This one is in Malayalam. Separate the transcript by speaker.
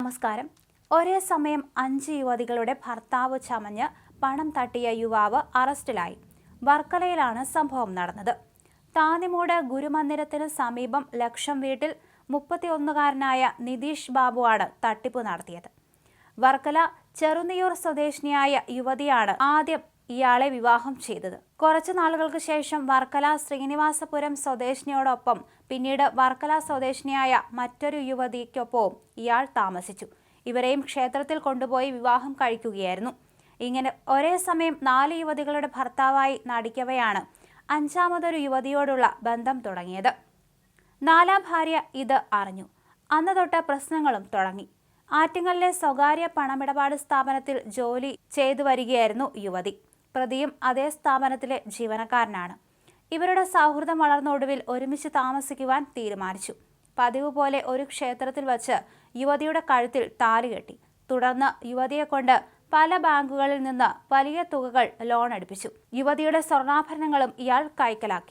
Speaker 1: നമസ്കാരം. ഒരേ സമയം 5 യുവതികളുടെ ഭർത്താവ് ചമഞ്ഞ് പണം തട്ടിയ യുവാവ് അറസ്റ്റിലായി. വർക്കലയിലാണ് സംഭവം നടന്നത്. താന്നിമൂട് ഗുരുമന്ദിരത്തിന് സമീപം ലക്ഷം വീട്ടിൽ 31കാരനായ നിതീഷ് ബാബുവാണ് തട്ടിപ്പ് നടത്തിയത്. വർക്കല ചെറുനിയൂർ സ്വദേശിനിയായ യുവതിയാണ് ആദ്യം ഇയാളെ വിവാഹം ചെയ്തത്. കുറച്ചു നാളുകൾക്ക് ശേഷം വർക്കല ശ്രീനിവാസപുരം സ്വദേശിനിയോടൊപ്പം പിന്നീട് വർക്കല സ്വദേശിനിയായ മറ്റൊരു യുവതിക്കൊപ്പവും ഇയാൾ താമസിച്ചു. ഇവരെയും ക്ഷേത്രത്തിൽ കൊണ്ടുപോയി വിവാഹം കഴിക്കുകയായിരുന്നു. ഇങ്ങനെ ഒരേ സമയം 4 യുവതികളുടെ ഭർത്താവായി നടിക്കവെയാണ് 5ാമതൊരു യുവതിയോടുള്ള ബന്ധം തുടങ്ങിയത്. 4ാം ഭാര്യ ഇത് അറിഞ്ഞു. അന്ന് തൊട്ട് പ്രശ്നങ്ങളും തുടങ്ങി. ആറ്റിങ്ങലിലെ സ്വകാര്യ പണമിടപാട് സ്ഥാപനത്തിൽ ജോലി ചെയ്തു വരികയായിരുന്നു യുവതി. പ്രതിയും അതേ സ്ഥാപനത്തിലെ ജീവനക്കാരനാണ്. ഇവരുടെ സൗഹൃദം വളർന്ന ഒടുവിൽ ഒരുമിച്ച് താമസിക്കുവാൻ തീരുമാനിച്ചു. പതിവ് പോലെ ഒരു ക്ഷേത്രത്തിൽ വച്ച് യുവതിയുടെ കഴുത്തിൽ താലി കെട്ടി. തുടർന്ന് യുവതിയെ കൊണ്ട് പല ബാങ്കുകളിൽ നിന്ന് വലിയ തുകകൾ ലോൺ എടുപ്പിച്ചു. യുവതിയുടെ സ്വർണ്ണാഭരണങ്ങളും ഇയാൾ കൈക്കലാക്കി.